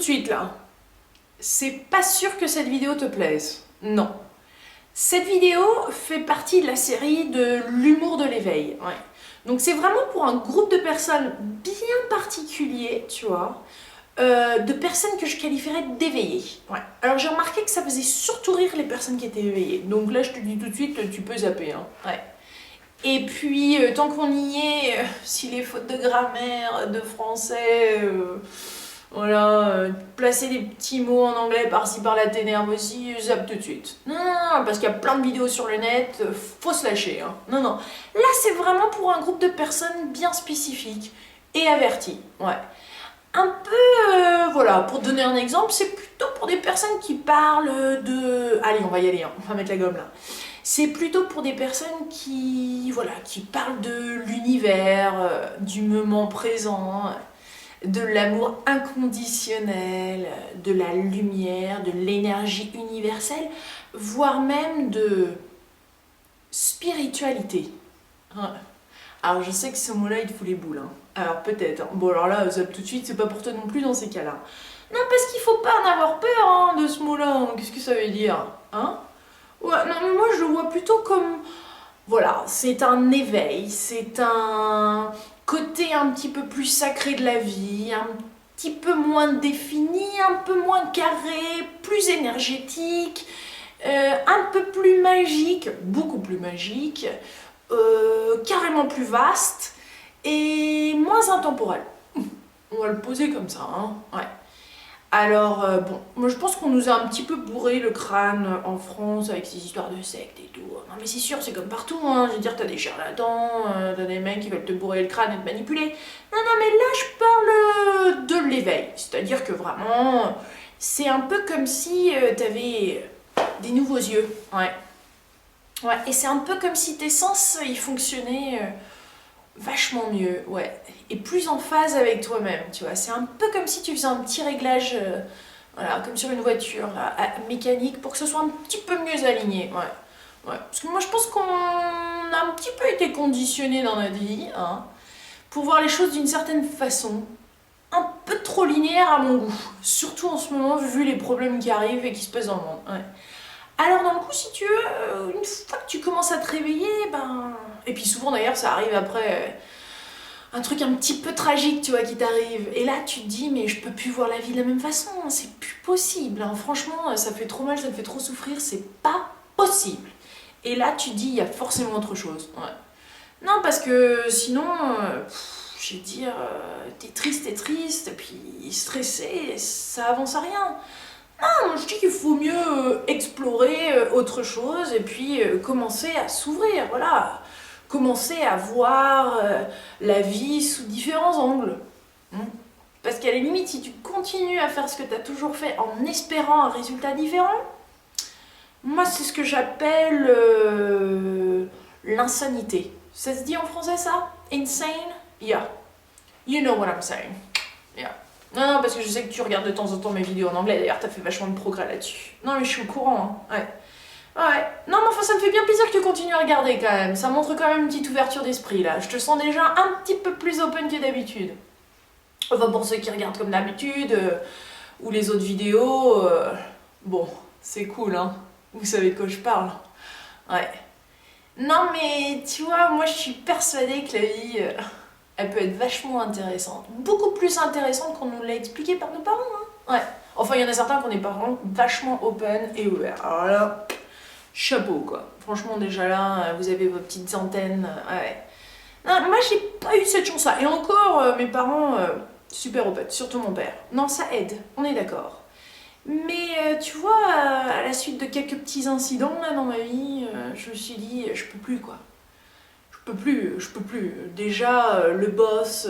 de suite là, c'est pas sûr que cette vidéo te plaise. Non. Cette vidéo fait partie de la série de l'humour de l'éveil. Ouais. Donc c'est vraiment pour un groupe de personnes bien particulier, tu vois, de personnes que je qualifierais d'éveillées. Ouais. Alors j'ai remarqué que ça faisait surtout rire les personnes qui étaient éveillées. Donc là je te dis tout de suite, tu peux zapper. Hein. Ouais. Et puis tant qu'on y est, si les fautes de grammaire, de français... Voilà, placer des petits mots en anglais par-ci par-là t'énerve aussi, zappe tout de suite. Non, non, non, parce qu'il y a plein de vidéos sur le net, faut se lâcher. Hein. Non, non. Là, c'est vraiment pour un groupe de personnes bien spécifiques et averties. Ouais. Un peu, voilà, pour donner un exemple, c'est plutôt pour des personnes qui parlent de... Allez, on va y aller, hein, on va mettre la gomme là. C'est plutôt pour des personnes qui, voilà, qui parlent de l'univers, du moment présent, de l'amour inconditionnel, de la lumière, de l'énergie universelle, voire même de spiritualité. Ouais. Alors je sais que ce mot-là il te fout les boules. Hein. Alors peut-être. Hein. Bon alors là, zap tout de suite, c'est pas pour toi non plus dans ces cas-là. Non parce qu'il faut pas en avoir peur hein, de ce mot-là. Hein. Qu'est-ce que ça veut dire hein? Ouais, non mais moi je le vois plutôt comme... Voilà, c'est un éveil, c'est un côté un petit peu plus sacré de la vie, un petit peu moins défini, un peu moins carré, plus énergétique, un peu plus magique, beaucoup plus magique, carrément plus vaste et moins intemporel. On va le poser comme ça, hein, ouais. Alors, bon, moi je pense qu'on nous a un petit peu bourré le crâne en France avec ces histoires de sectes et tout. Non mais c'est sûr, c'est comme partout, hein. Je veux dire, t'as des charlatans, t'as des mecs qui veulent te bourrer le crâne et te manipuler. Non, non, mais là je parle de l'éveil. C'est-à-dire que vraiment, c'est un peu comme si t'avais des nouveaux yeux. Ouais. Ouais, et c'est un peu comme si tes sens, ils fonctionnaient... vachement mieux, ouais, et plus en phase avec toi-même, tu vois. C'est un peu comme si tu faisais un petit réglage, voilà, comme sur une voiture mécanique, pour que ce soit un petit peu mieux aligné, ouais. Ouais. Parce que moi je pense qu'on a un petit peu été conditionné dans notre vie, hein, pour voir les choses d'une certaine façon, un peu trop linéaire à mon goût, surtout en ce moment vu les problèmes qui arrivent et qui se passent dans le monde, ouais. Alors dans le coup, si tu veux, une fois que tu commences à te réveiller, ben... Et puis souvent d'ailleurs, ça arrive après un truc un petit peu tragique, tu vois, qui t'arrive. Et là, tu te dis, mais je peux plus voir la vie de la même façon, c'est plus possible. Hein. Franchement, ça fait trop mal, ça me fait trop souffrir, c'est pas possible. Et là, tu te dis, il y a forcément autre chose. Ouais. Non, parce que sinon, je vais dire, t'es triste, et puis stressé, ça avance à rien. Non, je dis qu'il faut mieux explorer autre chose et puis commencer à s'ouvrir, voilà. Commencer à voir la vie sous différents angles. Parce qu'à la limite, si tu continues à faire ce que tu as toujours fait en espérant un résultat différent, moi c'est ce que j'appelle l'insanité. Ça se dit en français ça? Insane? Yeah. You know what I'm saying. Yeah. Non, non, parce que je sais que tu regardes de temps en temps mes vidéos en anglais, d'ailleurs t'as fait vachement de progrès là-dessus. Non mais je suis au courant, hein. Ouais. Ouais. Non mais enfin ça me fait bien plaisir que tu continues à regarder quand même, ça montre quand même une petite ouverture d'esprit là. Je te sens déjà un petit peu plus open que d'habitude. Enfin pour ceux qui regardent comme d'habitude, ou les autres vidéos, bon, c'est cool hein, vous savez de quoi je parle. Ouais. Non mais tu vois, moi je suis persuadée que la vie... elle peut être vachement intéressante. Beaucoup plus intéressante qu'on nous l'a expliqué par nos parents. Hein. Ouais. Enfin, il y en a certains qui ont des parents vachement open et ouverts. Alors là, chapeau quoi. Franchement, déjà là, vous avez vos petites antennes. Ouais. Non, moi, j'ai pas eu cette chance-là. Et encore, mes parents, super open. Surtout mon père. Non, ça aide. On est d'accord. Mais tu vois, à la suite de quelques petits incidents là dans ma vie, je me suis dit, je peux plus quoi. Je peux plus. Déjà, le boss,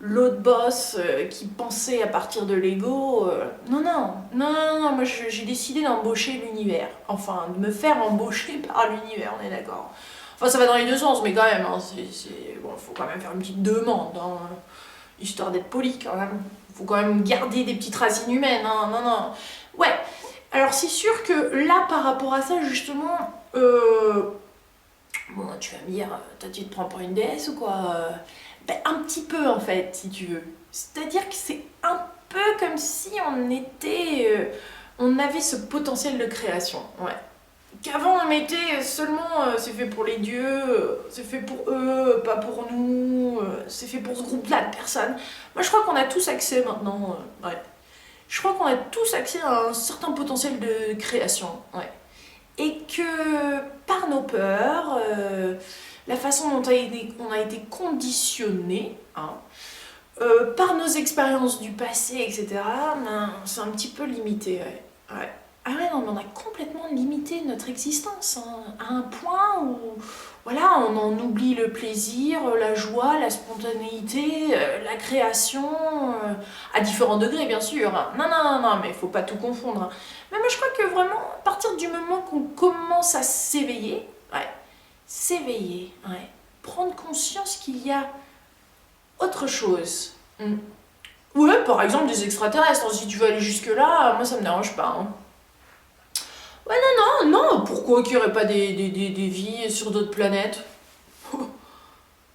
l'autre boss qui pensait à partir de l'ego. Non, non, non, non, non, moi j'ai décidé d'embaucher l'univers. Enfin, de me faire embaucher par l'univers, on est d'accord. Enfin, ça va dans les deux sens, mais quand même, hein, bon, faut quand même faire une petite demande, hein, histoire d'être poli quand même. Faut quand même garder des petites racines humaines, hein, non, non. Ouais, alors c'est sûr que là, par rapport à ça, justement, bon, tu vas me dire, tu te prends pour une déesse ou quoi? Ben, un petit peu en fait, si tu veux. C'est-à-dire que c'est un peu comme si on avait ce potentiel de création, ouais. Qu'avant on mettait seulement c'est fait pour les dieux, c'est fait pour eux, pas pour nous, c'est fait pour ce groupe-là de personnes. Moi je crois qu'on a tous accès maintenant, ouais. Je crois qu'on a tous accès à un certain potentiel de création, ouais. Et que par nos peurs, la façon dont on a été conditionné, hein, par nos expériences du passé, etc., ben, c'est un petit peu limité, ouais. Ouais. Ah ouais, non, mais on a complètement limité notre existence, hein, à un point où, voilà, on en oublie le plaisir, la joie, la spontanéité, la création, à différents degrés, bien sûr. Non, non, non, non, mais il faut pas tout confondre, hein. Mais moi, je crois que vraiment, à partir du moment qu'on commence à s'éveiller, ouais, s'éveiller, ouais, prendre conscience qu'il y a autre chose. Mm. Ouais, par exemple des extraterrestres, si tu veux aller jusque-là, moi ça me dérange pas, hein. Ouais, non, non, non, pourquoi qu'il n'y aurait pas des vies sur d'autres planètes?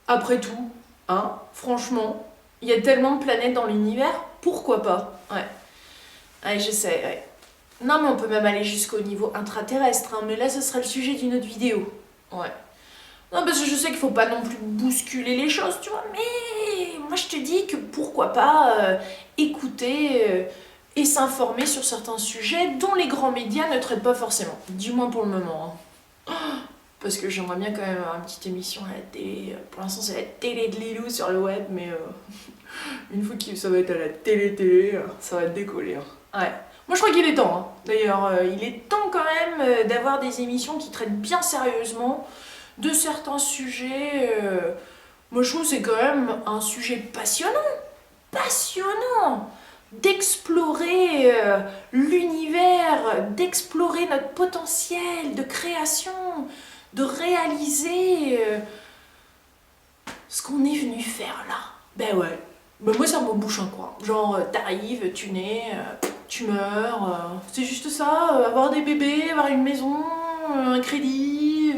Après tout, hein, franchement, il y a tellement de planètes dans l'univers, pourquoi pas? Ouais, ouais, je sais, ouais. Non, mais on peut même aller jusqu'au niveau intraterrestre, hein, mais là, ce sera le sujet d'une autre vidéo. Ouais. Non, parce que je sais qu'il faut pas non plus bousculer les choses, tu vois, mais moi je te dis que pourquoi pas écouter et s'informer sur certains sujets dont les grands médias ne traitent pas forcément, du moins pour le moment, hein. Parce que j'aimerais bien quand même avoir une petite émission à la télé. Pour l'instant, c'est la télé de Lilou sur le web, mais une fois que ça va être à la télé, ça va décoller, hein. Ouais. Moi, je crois qu'il est temps, hein. D'ailleurs, il est temps quand même d'avoir des émissions qui traitent bien sérieusement de certains sujets. Moi, je trouve que c'est quand même un sujet passionnant, d'explorer l'univers, d'explorer notre potentiel de création, de réaliser ce qu'on est venu faire là. Ben ouais. Ben moi, ça me bouche un coin. Genre, t'arrives, tu nais, tu meurs, c'est juste ça, avoir des bébés, avoir une maison, un crédit,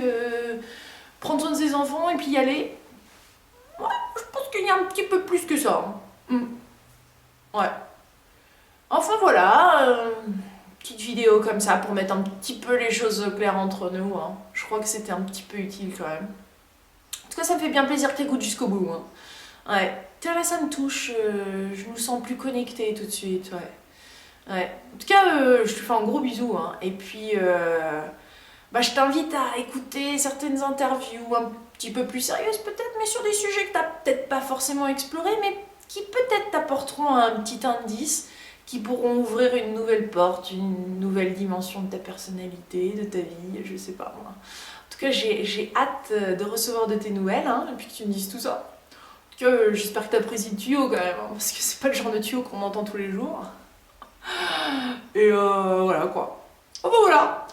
prendre soin de ses enfants et puis y aller. Ouais, je pense qu'il y a un petit peu plus que ça, hein. Ouais. Enfin voilà, petite vidéo comme ça pour mettre un petit peu les choses au clair entre nous, hein. Je crois que c'était un petit peu utile quand même. En tout cas, ça me fait bien plaisir que t'écoutes jusqu'au bout, hein. Ouais. Tiens, là, ça me touche, je nous sens plus connectés tout de suite, ouais. Ouais. En tout cas, je te fais un gros bisou, hein. Et puis, bah, je t'invite à écouter certaines interviews un petit peu plus sérieuses peut-être, mais sur des sujets que t'as peut-être pas forcément explorés, mais qui peut-être t'apporteront un petit indice, qui pourront ouvrir une nouvelle porte, une nouvelle dimension de ta personnalité, de ta vie, je sais pas moi. En tout cas, j'ai hâte de recevoir de tes nouvelles, hein, et puis que tu me dises tout ça. En tout cas, j'espère que t'apprécies le tuyau quand même, hein, parce que c'est pas le genre de tuyau qu'on entend tous les jours. Et voilà quoi. Oh bah voilà.